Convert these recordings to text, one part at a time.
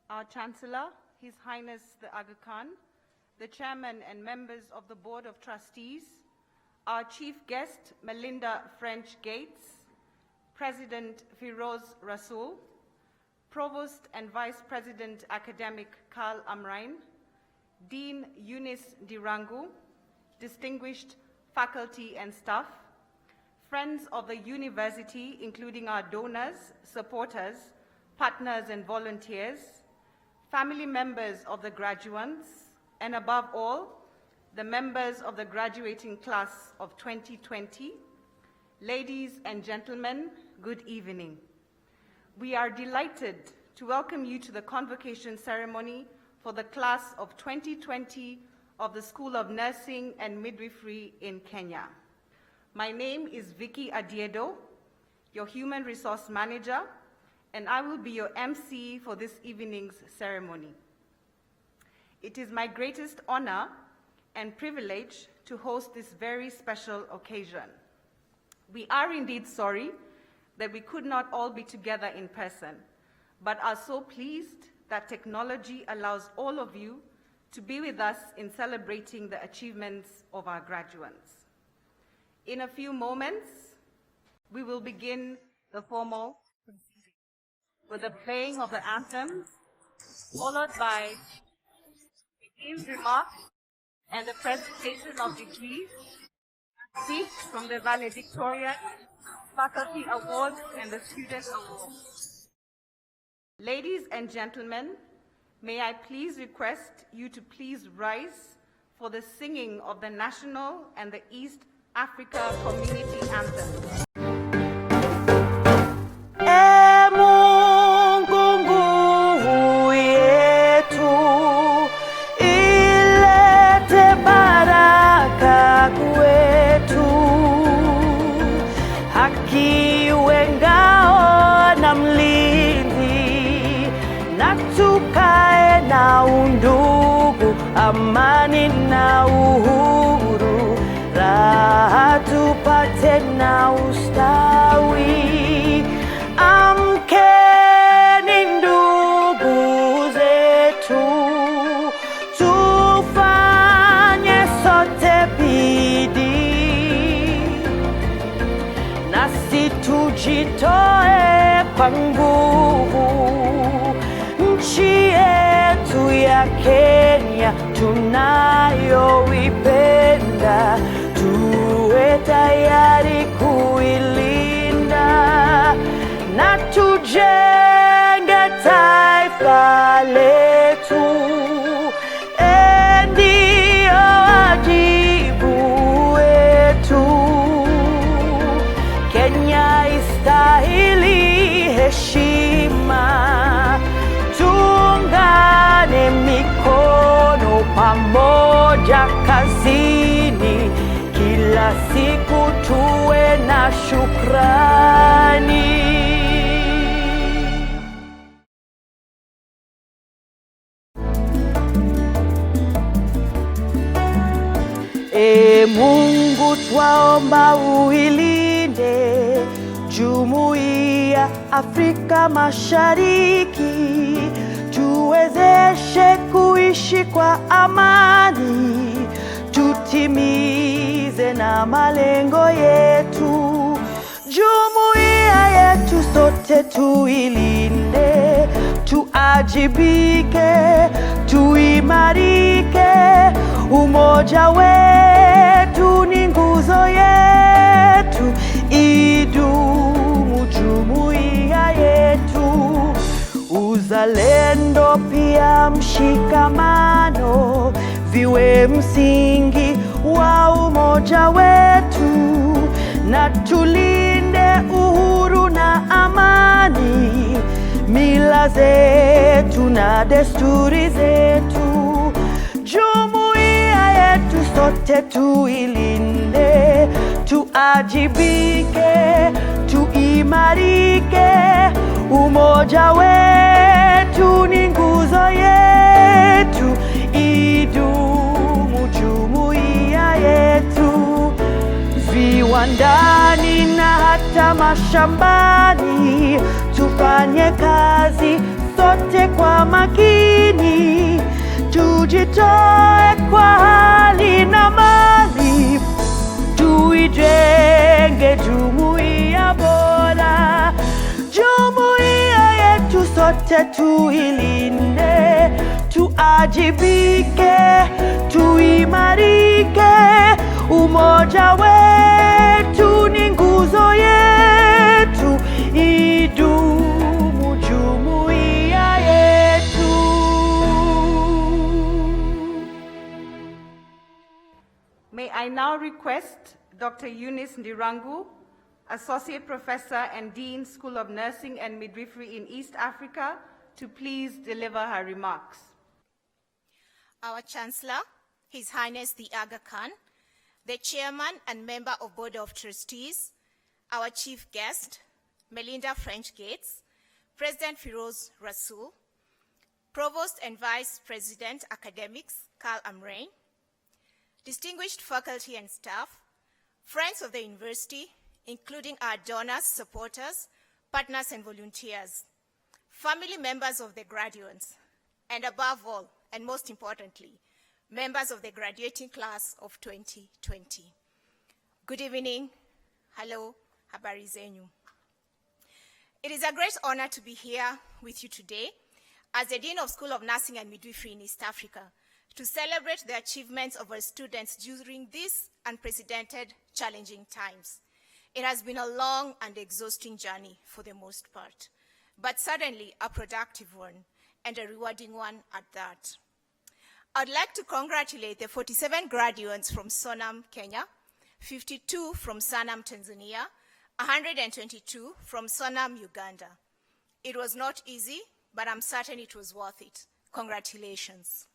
our Chancellor, His Highness the Aga Khan, the Chairman and members of the Board of Trustees, our Chief Guest, Melinda French Gates, President Firoz Rasool, Provost and Vice President Academic Karl Amrein, Dean Eunice Dirangu, distinguished faculty and staff, friends of the university, including our donors, supporters, partners and volunteers, family members of the graduates, and above all, the members of the graduating class of 2020, ladies and gentlemen, good evening. We are delighted to welcome you to the Convocation Ceremony for the class of 2020 of the School of Nursing and Midwifery in Kenya. My name is Vicky Adiedo, your Human Resource Manager, and I will be your MC for this evening's ceremony. It is my greatest honor and privilege to host this very special occasion. We are indeed sorry that we could not all be together in person, but are so pleased that technology allows all of you to be with us in celebrating the achievements of our graduates. In a few moments, we will begin the formal proceedings with the playing of the anthem, followed by Dean's remarks and the presentation of degrees, speech from the Valedictorian, Faculty Awards, and the Student Awards. Ladies and gentlemen, may I please request you to please rise for the singing of the National and the East Africa Community Anthem. Undugu, amani na uhuru, raha tupate na ustawi. Amkeni ndugu zetu, tufanye sote bidii, nasi tujitoe kwa nguvu. Nchi yetu ya Kenya tunayoipenda, tuwe tayari kuilinda na tujenge taifa letu. Ndio wajibu wetu. Kenya istahili heshima. Tuungane mikono pamoja kazini, kila siku tuwe na shukrani. Mungu twaomba uilinde Jumuiya Afrika Mashariki, tuwezeshe kuishi kwa amani, tutimize na malengo yetu. Jumuiya yetu sote tuilinde, tuajibike, tuimarike. Umoja wetu ni nguzo yetu, idumu jumuiya yetu. Uzalendo pia mshikamano viwe msingi wa umoja wetu, na tulinde uhuru na amani, mila zetu na desturi zetu. Jumuiya yetu sote tuilinde, tuajibike, tuimarike. Umoja wetu ni nguzo yetu, idumu jumuiya yetu. Viwandani na hata mashambani tufanye kazi sote kwa makini, tujitoe kwa hali na mali, tuijenge jumuiya bora. Jumuiya yetu sote tuilinde, tuajibike, tuimarike. Umoja wetu ni nguzo yetu, idumu jumuiya yetu. May I now request Dr. Eunice Ndirangu, Associate Professor and Dean, School of Nursing and Midwifery in East Africa, to please deliver her remarks. Our Chancellor, His Highness the Aga Khan, the Chairman and Member of Board of Trustees, our Chief Guest, Melinda French Gates, President Firoz Rasool, Provost and Vice President Academics, Carl Amrain, distinguished faculty and staff, friends of the university, including our donors, supporters, partners, and volunteers, family members of the graduates, and above all, and most importantly, members of the graduating class of 2020. Good evening. Hello, habari zenyu. It is a great honor to be here with you today as the Dean of School of Nursing and Midwifery in East Africa to celebrate the achievements of our students during these unprecedented, challenging times. It has been a long and exhausting journey for the most part, but certainly a productive one and a rewarding one at that. I'd like to congratulate the 47 graduates from Sonam, Kenya, 52 from Sanam, Tanzania, 122 from Sonam, Uganda. It was not easy, but I'm certain it was worth it. Congratulations.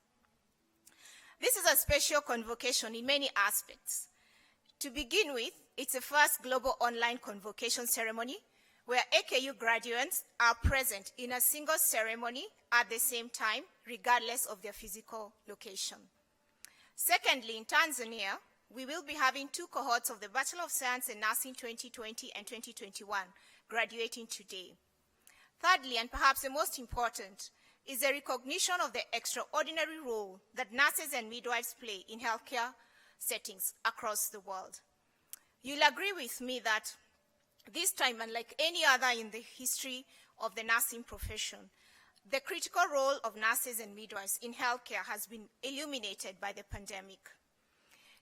This is a special convocation in many aspects. To begin with, it's the first global online convocation ceremony where AKU graduates are present in a single ceremony at the same time, regardless of their physical location. Secondly, in Tanzania, we will be having two cohorts of the Bachelor of Science in Nursing 2020 and 2021 graduating today. Thirdly, and perhaps the most important, is the recognition of the extraordinary role that nurses and midwives play in healthcare settings across the world. You'll agree with me that this time, unlike any other in the history of the nursing profession, the critical role of nurses and midwives in healthcare has been illuminated by the pandemic.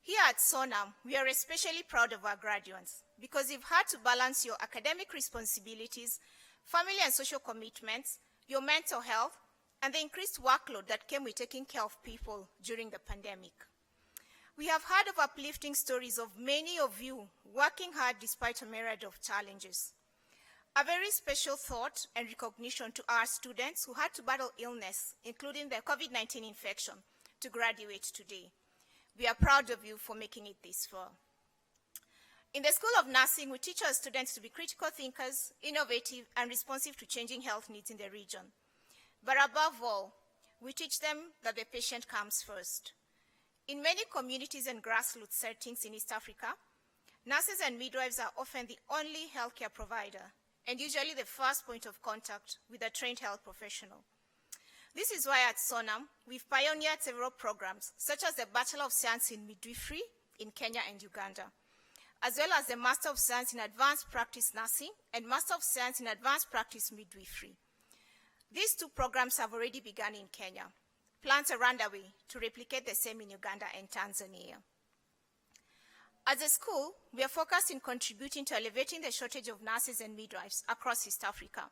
Here at Sonam, we are especially proud of our graduates because you've had to balance your academic responsibilities, family and social commitments, your mental health, and the increased workload that came with taking care of people during the pandemic. We have heard of uplifting stories of many of you working hard despite a myriad of challenges. A very special thought and recognition to our students who had to battle illness, including the COVID-19 infection, to graduate today. We are proud of you for making it this far. In the School of Nursing, we teach our students to be critical thinkers, innovative, and responsive to changing health needs in the region. But above all, we teach them that the patient comes first. In many communities and grassroots settings in East Africa, nurses and midwives are often the only healthcare provider and usually the first point of contact with a trained health professional. This is why at Sonam, we've pioneered several programs, such as the Bachelor of Science in Midwifery in Kenya and Uganda, as well as the Master of Science in Advanced Practice Nursing and Master of Science in Advanced Practice Midwifery. These two programs have already begun in Kenya. Plans are underway to replicate the same in Uganda and Tanzania. As a school, we are focused in contributing to alleviating the shortage of nurses and midwives across East Africa.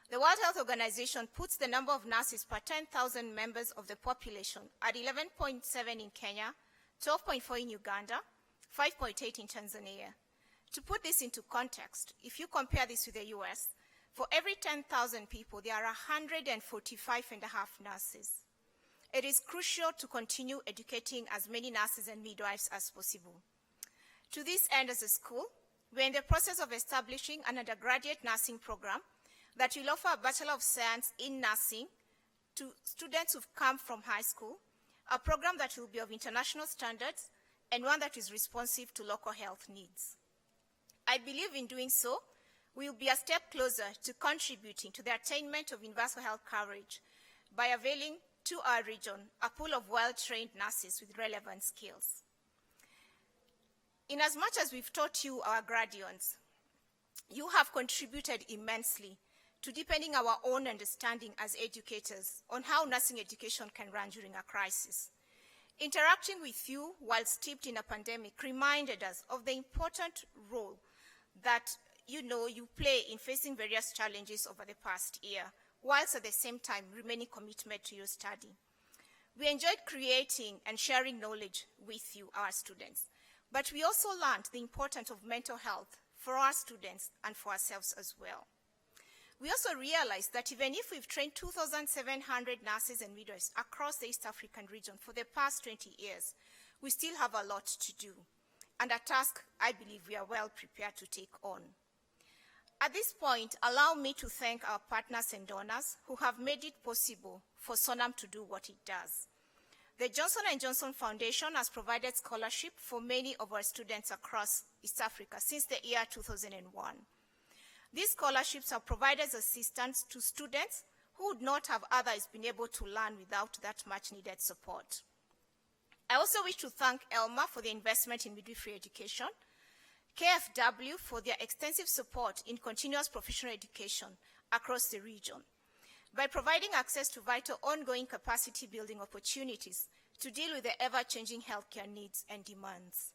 The World Health Organization puts the number of nurses per 10,000 members of the population at 11.7 in Kenya, 12.4 in Uganda, 5.8 in Tanzania. To put this into context, if you compare this with the US, for every 10,000 people, there are 145.5 nurses. It is crucial to continue educating as many nurses and midwives as possible. To this end, as a school, we're in the process of establishing an undergraduate nursing program that will offer a Bachelor of Science in Nursing to students who've come from high school, a program that will be of international standards and one that is responsive to local health needs. I believe in doing so, we will be a step closer to contributing to the attainment of universal health coverage by availing to our region a pool of well-trained nurses with relevant skills. In as much as we've taught you, our graduates, you have contributed immensely to deepening our own understanding as educators on how nursing education can run during a crisis. Interacting with you while steeped in a pandemic reminded us of the important role that you play in facing various challenges over the past year, whilst at the same time remaining committed to your study. We enjoyed creating and sharing knowledge with you, our students, but we also learned the importance of mental health for our students and for ourselves as well. We also realized that even if we've trained 2,700 nurses and midwives across the East African region for the past 20 years, we still have a lot to do, and a task I believe we are well prepared to take on. At this point, allow me to thank our partners and donors who have made it possible for SONAM to do what it does. The Johnson & Johnson Foundation has provided scholarship for many of our students across East Africa since the year 2001. These scholarships have provided assistance to students who would not have otherwise been able to learn without that much needed support. I also wish to thank ELMA for the investment in midwifery education, KFW for their extensive support in continuous professional education across the region, by providing access to vital ongoing capacity building opportunities to deal with the ever-changing healthcare needs and demands.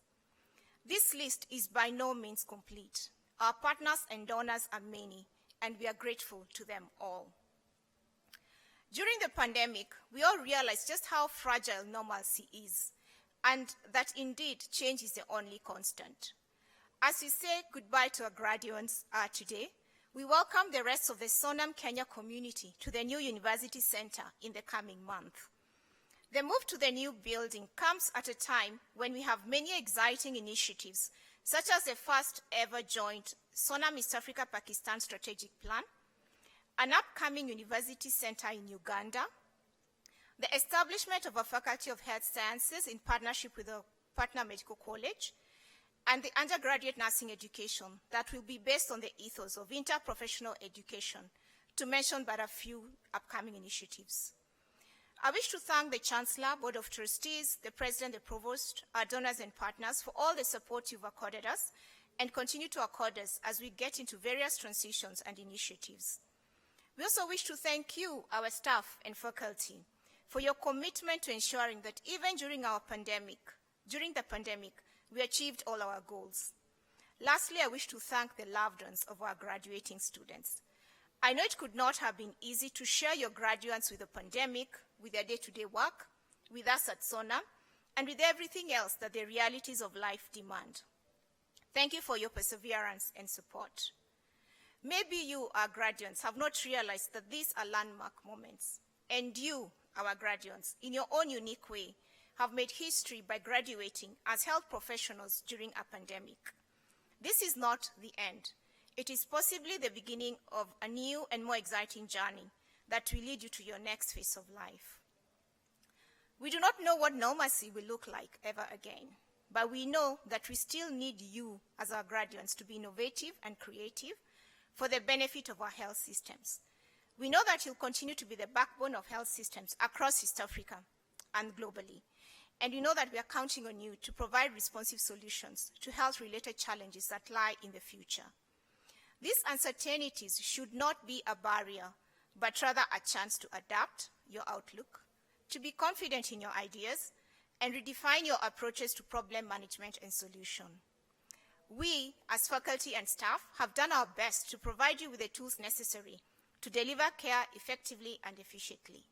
This list is by no means complete. Our partners and donors are many, and we are grateful to them all. During the pandemic, we all realized just how fragile normalcy is, and that indeed change is the only constant. As we say goodbye to our graduates today, we welcome the rest of the SONAM Kenya community to the new University Center in the coming month. The move to the new building comes at a time when we have many exciting initiatives, such as the first ever joint SONAM East Africa-Pakistan strategic plan, an upcoming University Center in Uganda, the establishment of a Faculty of Health Sciences in partnership with a partner medical college, and the undergraduate nursing education that will be based on the ethos of interprofessional education, to mention but a few upcoming initiatives. I wish to thank the Chancellor, Board of Trustees, the President, the Provost, our donors and partners for all the support you've accorded us and continue to accord us as we get into various transitions and initiatives. We also wish to thank you, our staff and faculty, for your commitment to ensuring that even during the pandemic, we achieved all our goals. Lastly, I wish to thank the loved ones of our graduating students. I know it could not have been easy to share your graduates with the pandemic, with their day-to-day work, with us at SONAM, and with everything else that the realities of life demand. Thank you for your perseverance and support. Maybe you, our graduates, have not realized that these are landmark moments, and you, our graduates, in your own unique way, have made history by graduating as health professionals during a pandemic. This is not the end. It is possibly the beginning of a new and more exciting journey that will lead you to your next phase of life. We do not know what normalcy will look like ever again, but we know that we still need you as our graduates to be innovative and creative for the benefit of our health systems. We know that you'll continue to be the backbone of health systems across East Africa and globally. And we know that we are counting on you to provide responsive solutions to health-related challenges that lie in the future. These uncertainties should not be a barrier, but rather a chance to adapt your outlook, to be confident in your ideas, and redefine your approaches to problem management and solution. We, as faculty and staff, have done our best to provide you with the tools necessary to deliver care effectively and efficiently.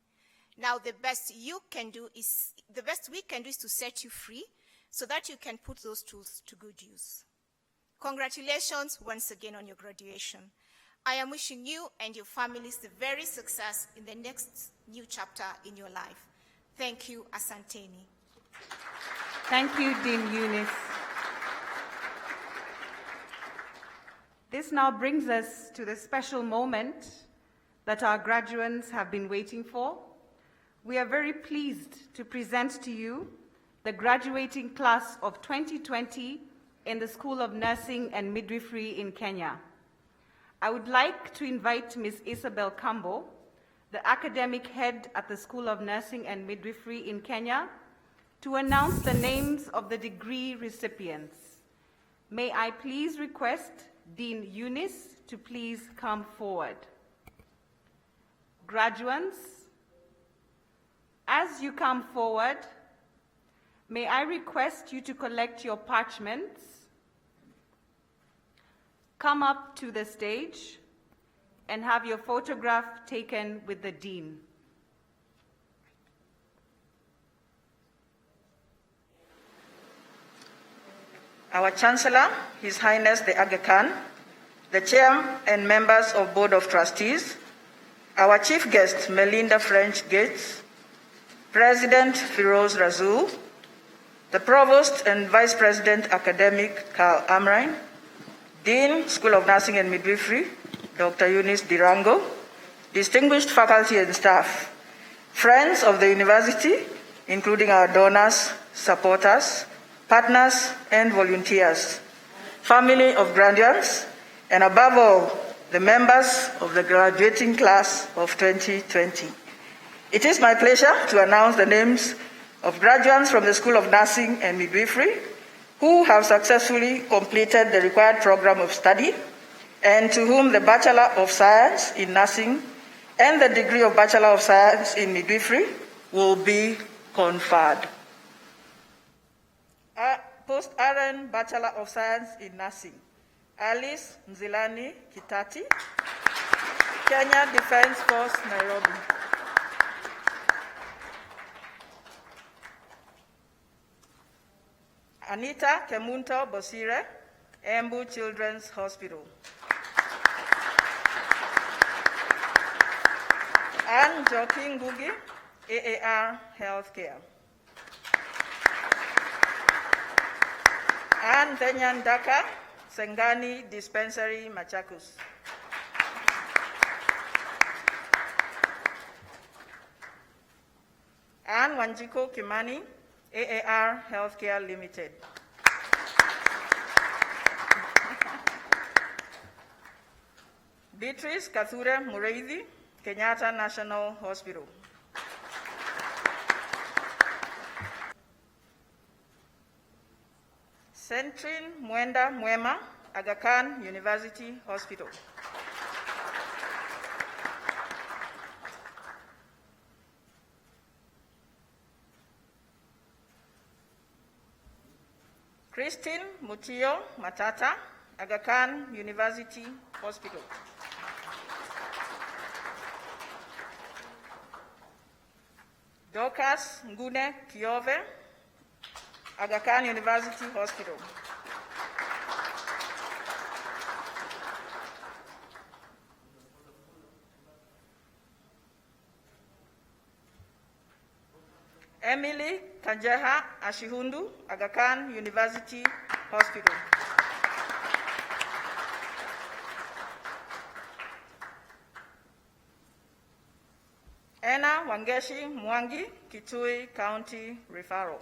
Now, the best we can do is to set you free so that you can put those tools to good use. Congratulations once again on your graduation. I am wishing you and your families the very success in the next new chapter in your life. Thank you, Asanteni. Thank you, Dean Eunice. This now brings us to the special moment that our graduates have been waiting for. We are very pleased to present to you the graduating class of 2020 in the School of Nursing and Midwifery in Kenya. I would like to invite Ms. Isabel Kambo, the academic head at the School of Nursing and Midwifery in Kenya, to announce the names of the degree recipients. May I please request Dean Eunice to please come forward. Graduates, as you come forward, may I request you to collect your parchments, come up to the stage, and have your photograph taken with the Dean. Our Chancellor, His Highness the Aga Khan, the Chair and members of Board of Trustees, our Chief Guest, Melinda French Gates, President Firoz Razul, the Provost and Vice President Academic Carl Amrine, Dean, School of Nursing and Midwifery, Dr. Eunice Dirango, distinguished faculty and staff, friends of the university, including our donors, supporters, partners, and volunteers, family of graduates, and above all, the members of the graduating class of 2020. It is my pleasure to announce the names of graduates from the School of Nursing and Midwifery who have successfully completed the required program of study and to whom the Bachelor of Science in Nursing and the degree of Bachelor of Science in Midwifery will be conferred. Post-RN Bachelor of Science in Nursing, Alice Mzilani Kitati, Kenya Defense Force, Nairobi. Anita Kemunto Bosire, Embu Children's Hospital. Anne Joaquin Gugi, AAR Healthcare. Anne Tenyan Daka, Sengani Dispensary, Machakos. Anne Wanjiko Kimani, AAR Healthcare Limited. Beatrice Kathure Mureithi, Kenyatta National Hospital. Centrine Mwenda Mwema, Aga Khan University Hospital. Christine Mutio Matata, Aga Khan University Hospital. Dorcas Ngune Kyove, Aga Khan University Hospital. Emily Kanjeha Ashihundu, Aga Khan University Hospital. Anna Wangeshi Mwangi, Kitui County Referral.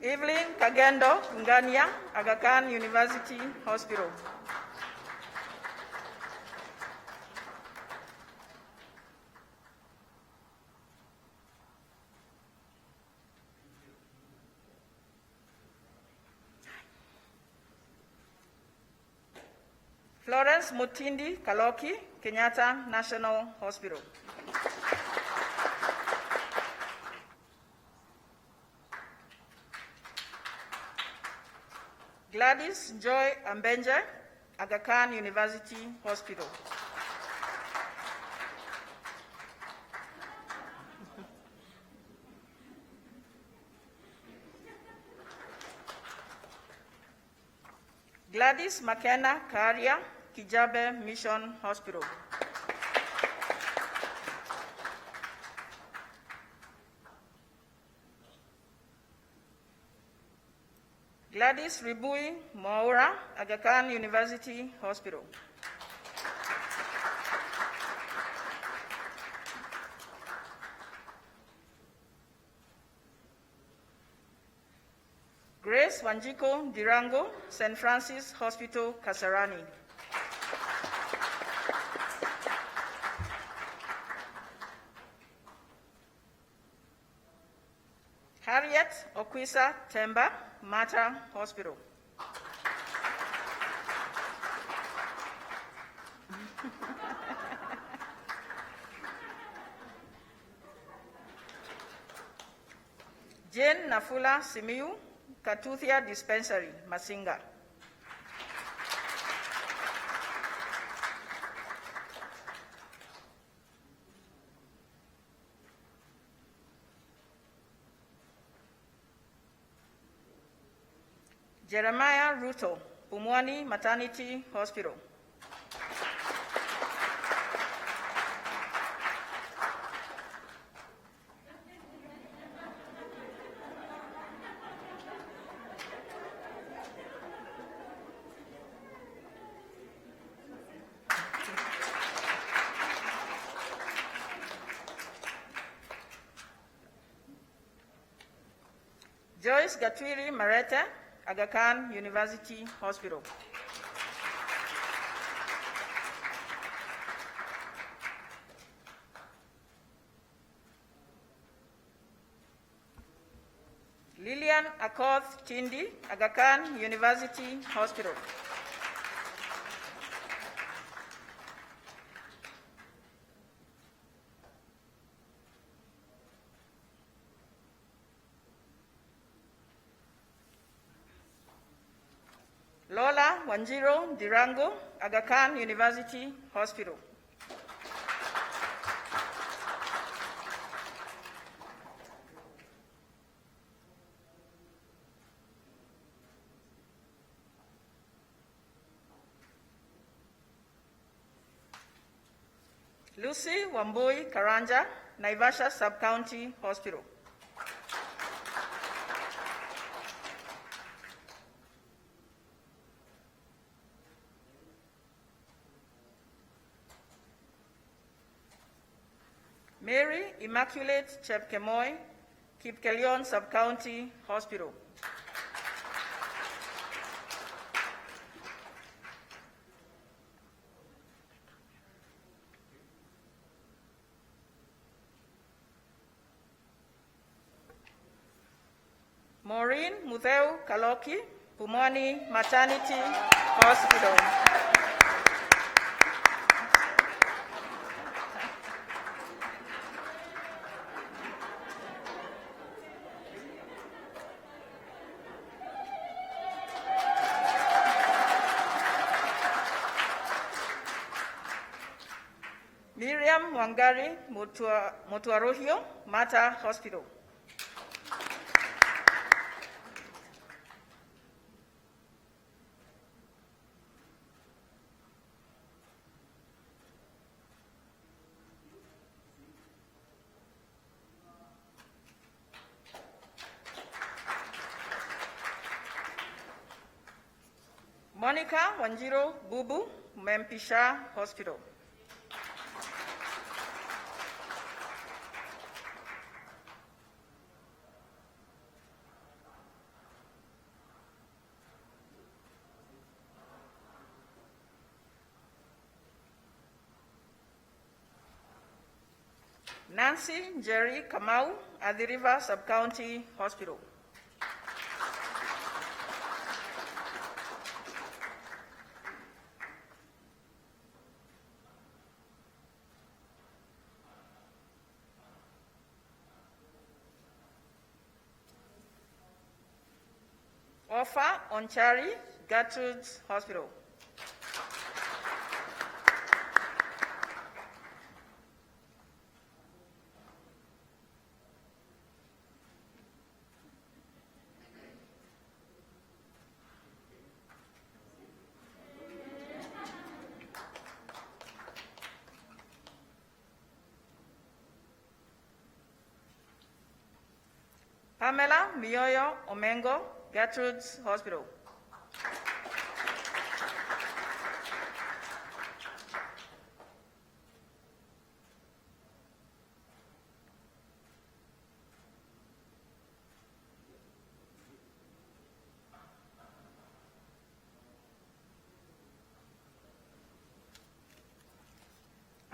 Evelyn Kagendo Ngania, Aga Khan University Hospital. Florence Mutindi Kaloki, Kenyatta National Hospital. Gladys Joy Ambenje, Aga Khan University Hospital. Gladys McKenna Karia, Kijabe Mission Hospital. Gladys Ribui Moura, Aga Khan University Hospital. Grace Wanjiko Dirango, St. Francis Hospital, Kasarani. Harriet Okwisa Temba, Mata Hospital. Jane Nafula Simiu, Katuthia Dispensary, Masinga. Jeremiah Ruto, Pumwani Maternity Hospital. Joyce Gatwiri Marete, Aga Khan University Hospital. Lillian Akoth Tindi, Aga Khan University Hospital. Lola Wanjiro Dirango, Aga Khan University Hospital. Lucy Wambui Karanja, Naivasha Sub-County Hospital. Mary Immaculate Chepkemoy, Kipkelion Sub-County Hospital. Maureen Mutheu Kaloki, Pumwani Maternity Hospital. Miriam Wangari Mutuarohio, Mata Hospital. Monica Wanjiro Bubu, Mempisha Hospital. Nancy Jerry Kamau, Athi River Sub-County Hospital. Ofa Onchari, Gertrude's Hospital. Pamela Mioyo Omengo, Gertrude's Hospital.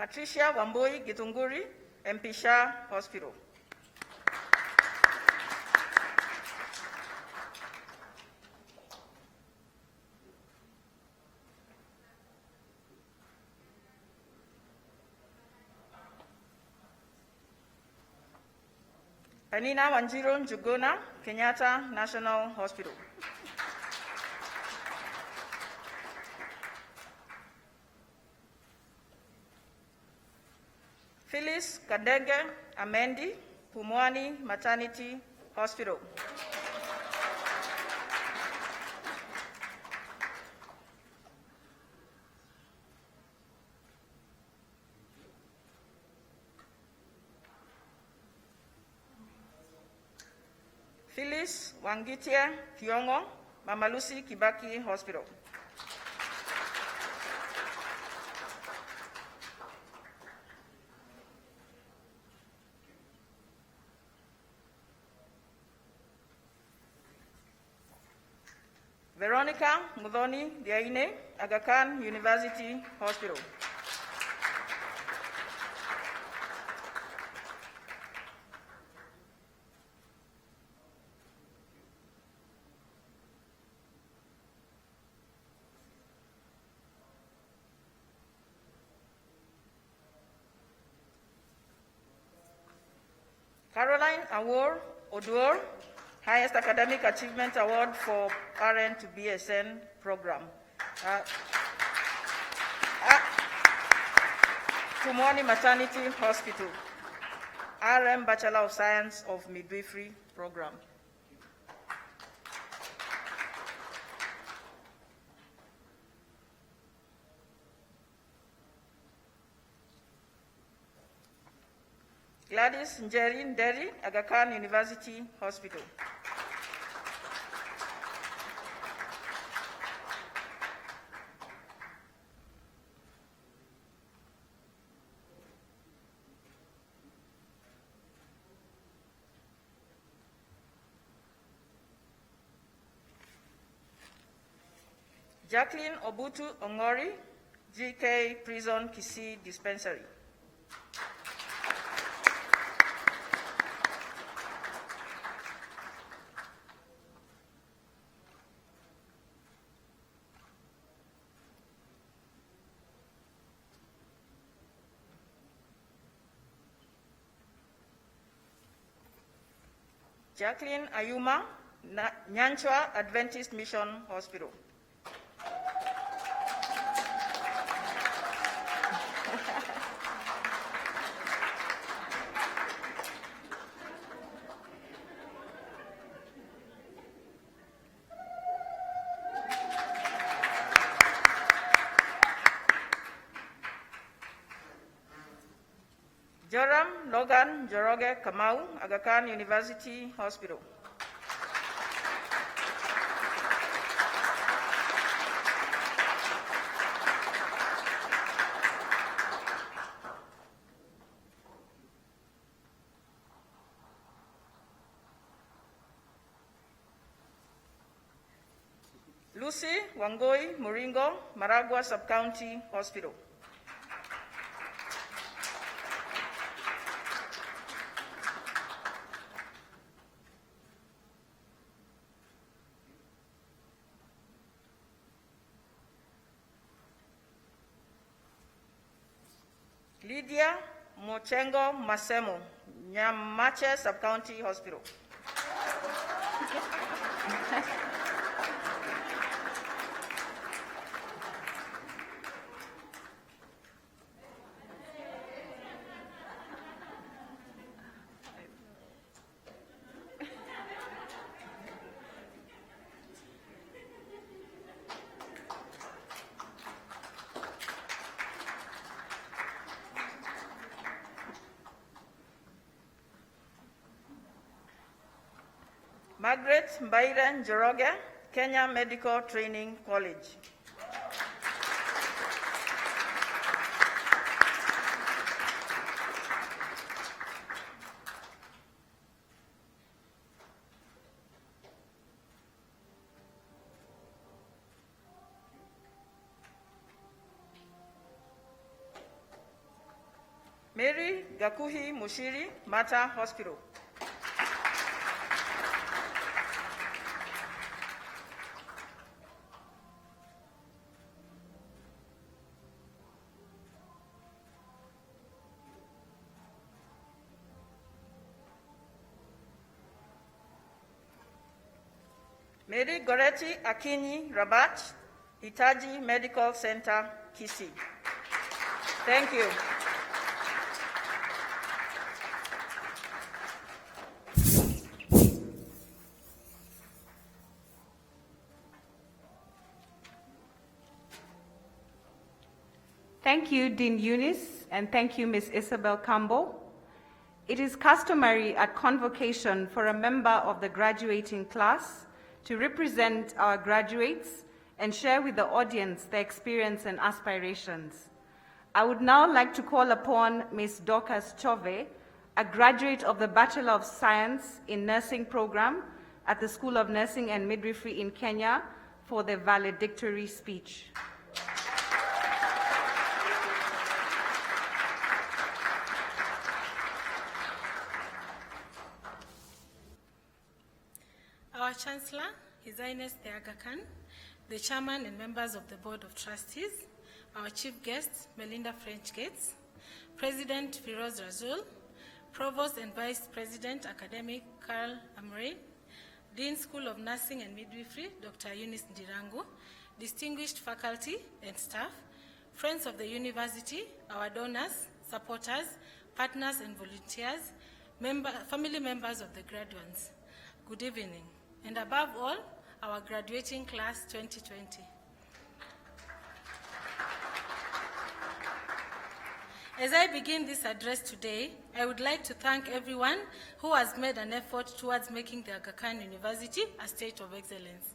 Patricia Wambui Gitunguri, MP Shah Hospital. Penina Wanjiro Njuguna, Kenyatta National Hospital. Phyllis Kadenge Amendi, Pumwani Maternity Hospital. Phyllis Wangitia Thiongo, Mama Lucy Kibaki Hospital. Veronica Mudhoni Diaine, Aga Khan University Hospital. Caroline Awor Oduor, Highest Academic Achievement Award for RN to BSN program. Pumwani Maternity Hospital, RM Bachelor of Science of Midwifery program. Gladys Njeri Nderi, Aga Khan University Hospital. Jacqueline Obutu Ongori, GK Prison Kisii Dispensary. Jacqueline Ayuma, Nyanchwa Adventist Mission Hospital. Joram Logan Joroge Kamau, Aga Khan University Hospital. Lucy Wangoi Muringo, Maragua Sub-County Hospital. Lydia Mochengo Masemo, Nyamache Sub-County Hospital. Margaret Mbaire Njoroge, Kenya Medical Training College. Mary Gakuhi Mushiri, Mater Hospital. Mary Goretti Akinyi Rabat, Itaji Medical Center, Kisii. Thank you. Thank you, Dean Eunice, and thank you, Ms. Isabel Campbell. It is customary at convocation for a member of the graduating class to represent our graduates and share with the audience their experience and aspirations. I would now like to call upon Ms. Dorcas Kyove, a graduate of the Bachelor of Science in Nursing program at the School of Nursing and Midwifery in Kenya, for the valedictory speech. Our Chancellor, His Highness the Aga Khan, the Chairman and members of the Board of Trustees, our Chief Guests, Melinda French Gates, President Firoz Razul, Provost and Vice President Academic Carl Amrey, Dean School of Nursing and Midwifery, Dr. Eunice Ndirangu, distinguished faculty and staff, friends of the university, our donors, supporters, partners and volunteers, family members of the graduates. Good evening. And above all, our graduating class 2020. As I begin this address today, I would like to thank everyone who has made an effort towards making the Aga Khan University a state of excellence.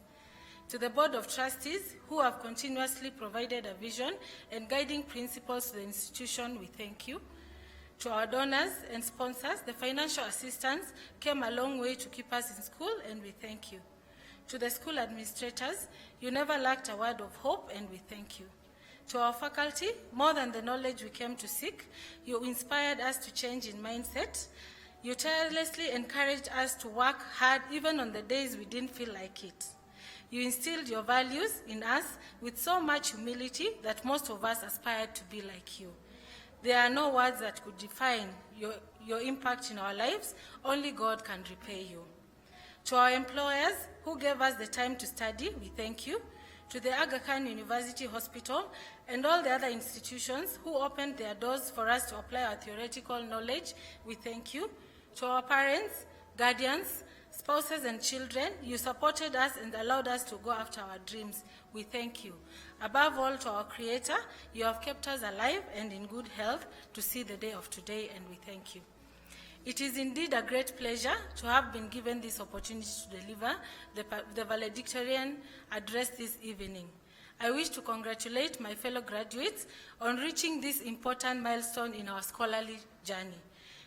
To the Board of Trustees, who have continuously provided a vision and guiding principles to the institution, we thank you. To our donors and sponsors, the financial assistance came a long way to keep us in school, and we thank you. To the school administrators, you never lacked a word of hope, and we thank you. To our faculty, more than the knowledge we came to seek, you inspired us to change in mindset. You tirelessly encouraged us to work hard even on the days we didn't feel like it. You instilled your values in us with so much humility that most of us aspired to be like you. There are no words that could define your impact in our lives. Only God can repay you. To our employers who gave us the time to study, we thank you. To the Aga Khan University Hospital and all the other institutions who opened their doors for us to apply our theoretical knowledge, we thank you. To our parents, guardians, spouses and children, you supported us and allowed us to go after our dreams. We thank you. Above all, to our Creator, you have kept us alive and in good health to see the day of today, and we thank you. It is indeed a great pleasure to have been given this opportunity to deliver the valedictorian address this evening. I wish to congratulate my fellow graduates on reaching this important milestone in our scholarly journey.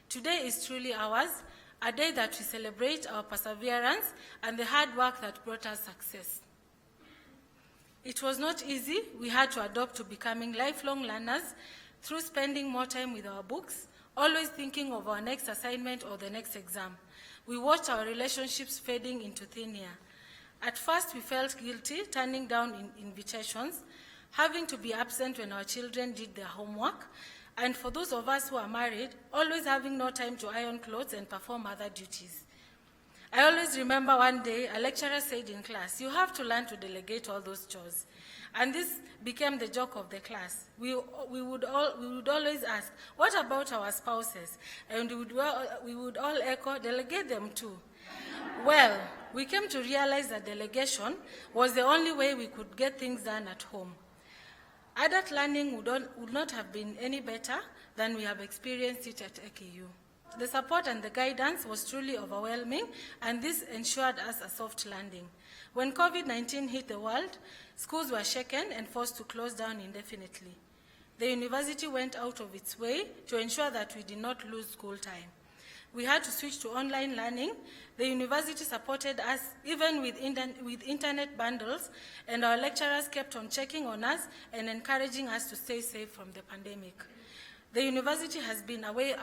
Today is truly ours, a day that we celebrate our perseverance and the hard work that brought us success. It was not easy. We had to adopt to becoming lifelong learners through spending more time with our books, always thinking of our next assignment or the next exam. We watched our relationships fading into thin air. At first, we felt guilty turning down invitations, having to be absent when our children did their homework, and for those of us who are married, always having no time to iron clothes and perform other duties. I always remember one day a lecturer said in class, you have to learn to delegate all those chores. And this became the joke of the class. We would always ask, what about our spouses? And we would all echo, delegate them too. Well, we came to realize that delegation was the only way we could get things done at home. Adult learning would not have been any better than we have experienced it at AKU. The support and the guidance was truly overwhelming, and this ensured us a soft landing. When COVID-19 hit the world, schools were shaken and forced to close down indefinitely. The university went out of its way to ensure that we did not lose school time. We had to switch to online learning. The university supported us even with internet bundles, and our lecturers kept on checking on us and encouraging us to stay safe from the pandemic. The university has been away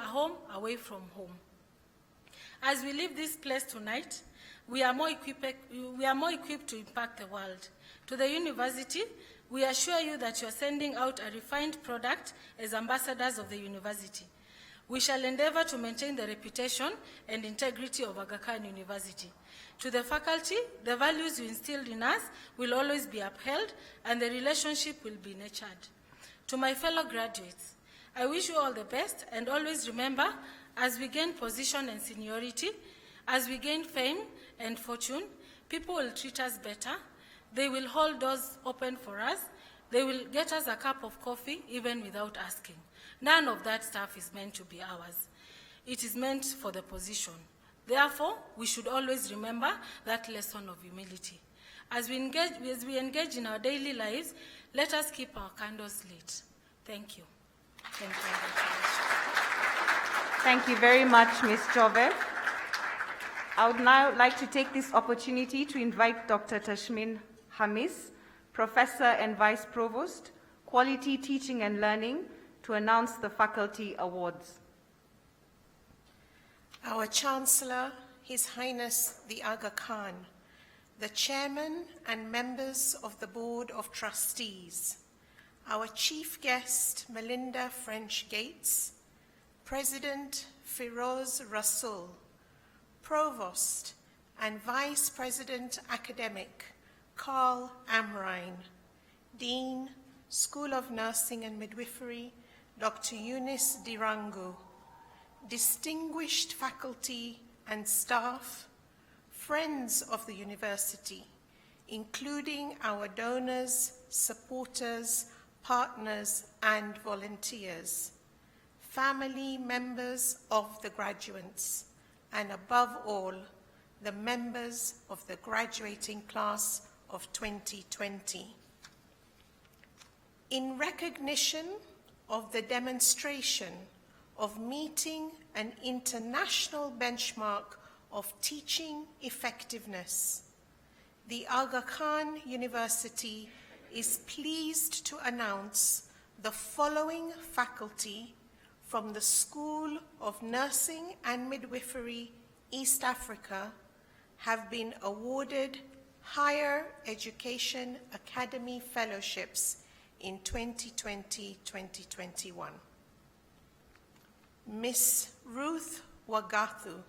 from home. As we leave this place tonight, we are more equipped to impact the world. To the university, we assure you that you are sending out a refined product as ambassadors of the university. We shall endeavor to maintain the reputation and integrity of Aga Khan University. To the faculty, the values you instilled in us will always be upheld and the relationship will be nurtured. To my fellow graduates, I wish you all the best, and always remember, as we gain position and seniority, as we gain fame and fortune, people will treat us better. They will hold doors open for us. They will get us a cup of coffee even without asking. None of that stuff is meant to be ours. It is meant for the position. Therefore, we should always remember that lesson of humility. As we engage in our daily lives, let us keep our candles lit. Thank you. Thank you. Thank you very much, Ms. Kyove. I would now like to take this opportunity to invite Dr. Tashmin Hamis, Professor and Vice Provost, Quality Teaching and Learning, to announce the faculty awards. Our Chancellor, His Highness the Aga Khan, the Chairman and members of the Board of Trustees, our Chief Guest, Melinda French Gates, President Firoz Rasul, Provost and Vice President Academic Carl Amrine, Dean, School of Nursing and Midwifery, Dr. Eunice Dirangu, distinguished faculty and staff, friends of the university, including our donors, supporters, partners, and volunteers, family members of the graduates, and above all, the members of the graduating class of 2020. In recognition of the demonstration of meeting an international benchmark of teaching effectiveness, the Aga Khan University is pleased to announce the following faculty from the School of Nursing and Midwifery, East Africa, have been awarded Higher Education Academy Fellowships in 2020-2021. Miss Ruth Wagathu.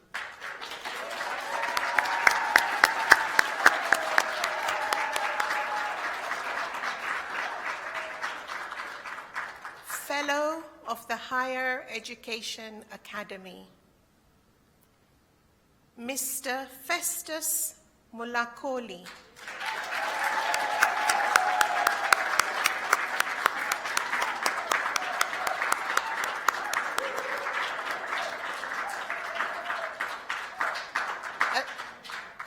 Fellow of the Higher Education Academy. Mr. Festus Mulakoli.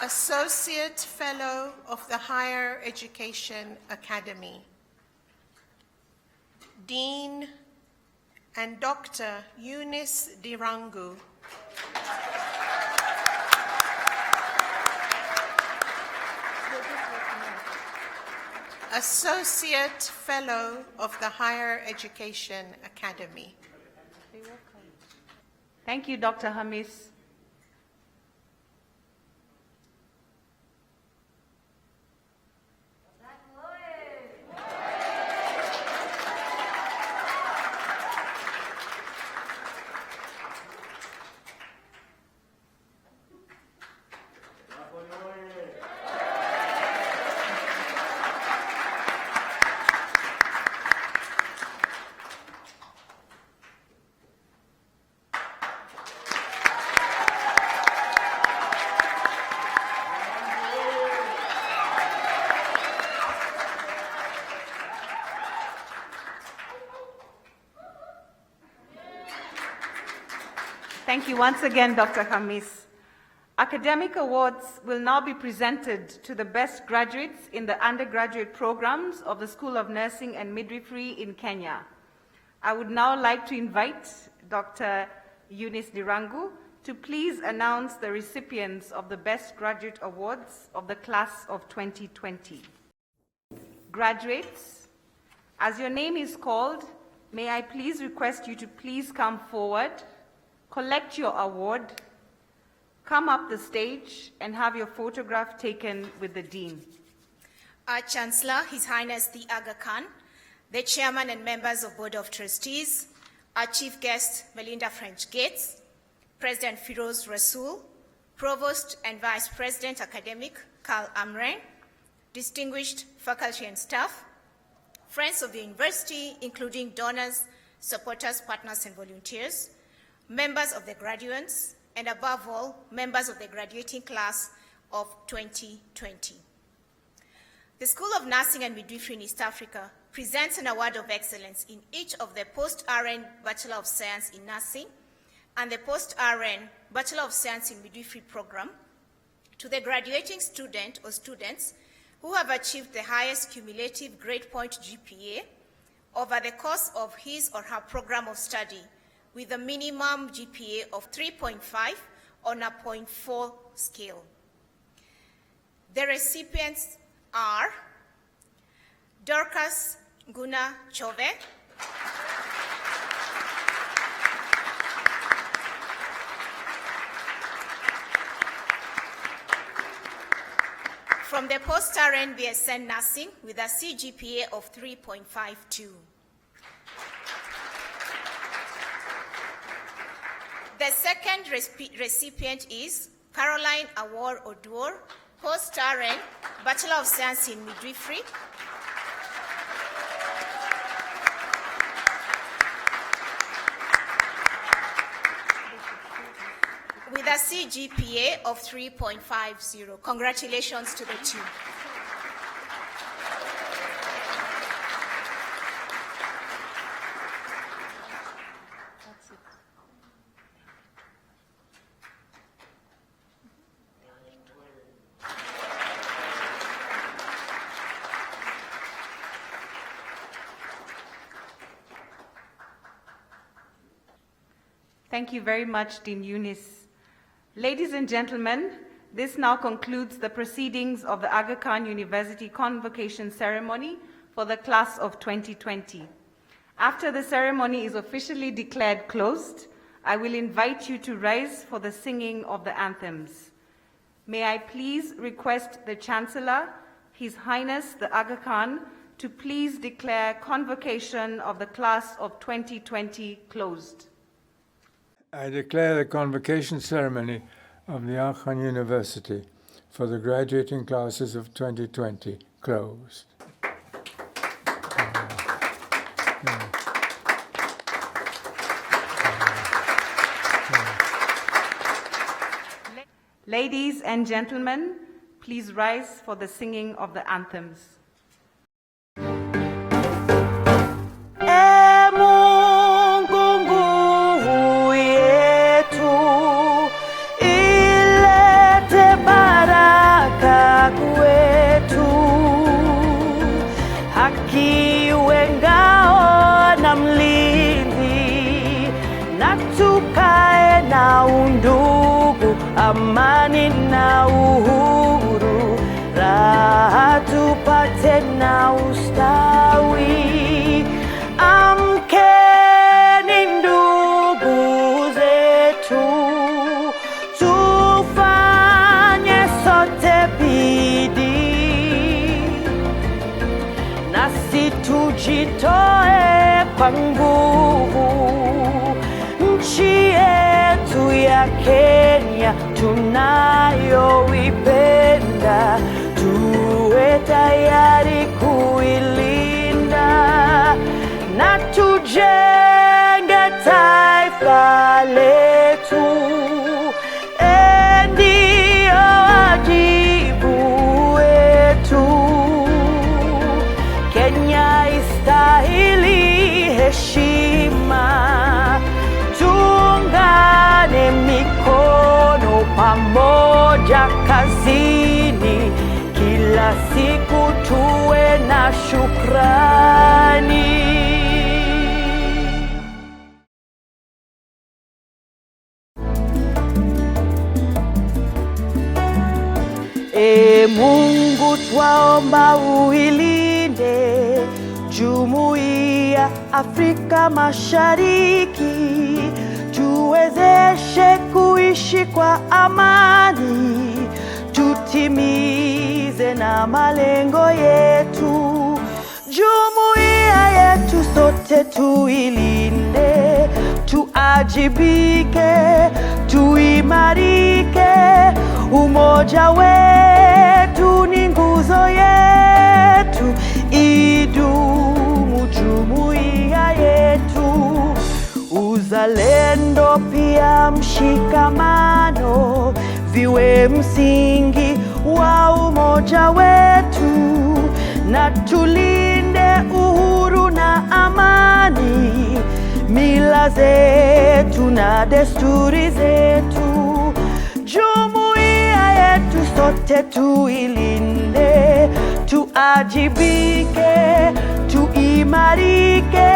Associate Fellow of the Higher Education Academy. Dean and Dr. Eunice Dirangu. Associate Fellow of the Higher Education Academy. Thank you, Dr. Hamis. Thank you once again, Dr. Hamis. Academic awards will now be presented to the best graduates in the undergraduate programs of the School of Nursing and Midwifery in Kenya. I would now like to invite Dr. Eunice Dirangu to please announce the recipients of the Best Graduate Awards of the class of 2020. Graduates, as your name is called, May I please request you to please come forward, collect your award, come up the stage, and have your photograph taken with the Dean. Our Chancellor, His Highness the Aga Khan, the Chairman and members of Board of Trustees, our Chief Guest, Melinda French Gates, President Firoz Rasool, Provost and Vice President Academic Carl Amrain, distinguished faculty and staff, friends of the university, including donors, supporters, partners, and volunteers, members of the graduates, and above all, members of the graduating class of 2020. The School of Nursing and Midwifery in East Africa presents an award of excellence in each of the post-RN Bachelor of Science in Nursing and the post-RN Bachelor of Science in Midwifery program to the graduating student or students who have achieved the highest cumulative grade point GPA over the course of his or her program of study with a minimum GPA of 3.5 on a 0.4 scale. The recipients are Dorcas Guna Kyove, from the post-RN BSN Nursing with a CGPA of 3.52. The second recipient is Caroline Awor Oduor, post-RN, Bachelor of Science in Midwifery, with a CGPA of 3.50. Congratulations to the two. Thank you very much, Dean Eunice. Ladies and gentlemen, this now concludes the proceedings of the Aga Khan University Convocation Ceremony for the class of 2020. After the ceremony is officially declared closed, I will invite you to rise for the singing of the anthems. May I please request the Chancellor, His Highness the Aga Khan, to please declare convocation of the class of 2020 closed. I declare the convocation ceremony of the Aga Khan University for the graduating classes of 2020 closed. Ladies and gentlemen, please rise for the singing of the anthems. Amani na uhuru, raha tupate na ustawi. Amkeni ndugu zetu, tufanye sote bidii, nasi tujitoe kwa nguvu. Nchi yetu ya Kenya tunayoipenda, tuwe tayari kuilinda na tujenge taifa letu. Ndio wajibu wetu. Kenya istahili heshima. Tuungane mikono pamoja kazini, kila siku tuwe na shukrani. Mungu twaomba uilinde Jumuiya Afrika Mashariki, tuwezeshe kuishi kwa amani, tutimize na malengo yetu. Jumuiya yetu sote tuilinde, tuajibike, tuimarike. Umoja wetu ni nguzo yetu, idumu jumuiya yetu. Uzalendo pia mshikamano viwe msingi wa umoja wetu, na tulinde uhuru na amani, mila zetu na desturi zetu. Jumuiya yetu sote tuilinde, tuajibike, tuimarike.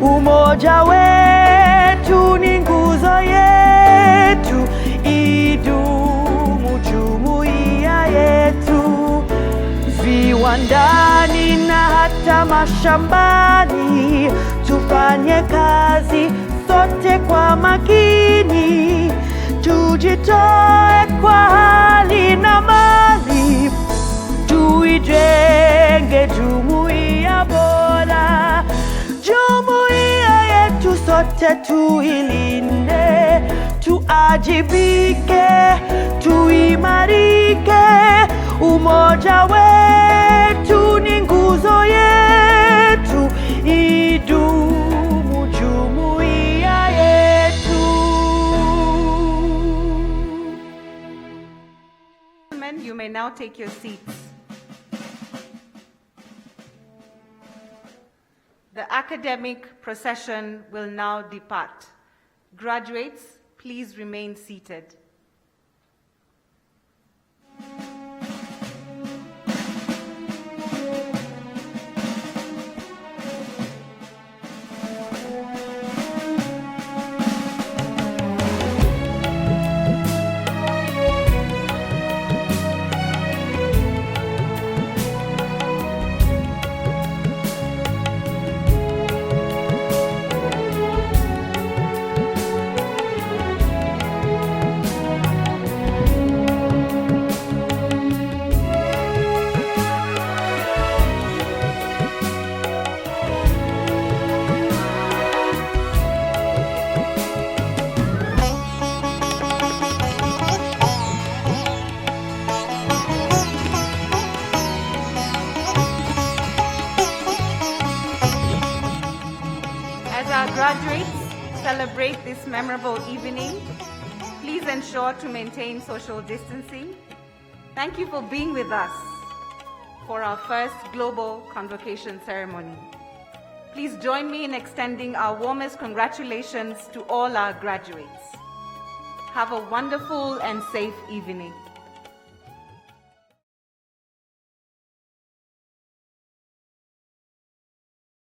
Umoja wetu ni nguzo yetu, idumu jumuiya yetu. Viwandani na hata mashambani, tufanye kazi sote kwa makini, tujitoe kwa hali na mali, tuijenge jumuiya bora. Jumuiya yetu sote tuilinde, tuajibike, tuimarike. Umoja wetu ni nguzo yetu, idumu jumuiya yetu. You may now take your seats. The academic procession will now depart. Graduates, please remain seated. Graduates, celebrate this memorable evening. Please ensure to maintain social distancing. Thank you for being with us for our first global convocation ceremony. Please join me in extending our warmest congratulations to all our graduates. Have a wonderful and safe evening.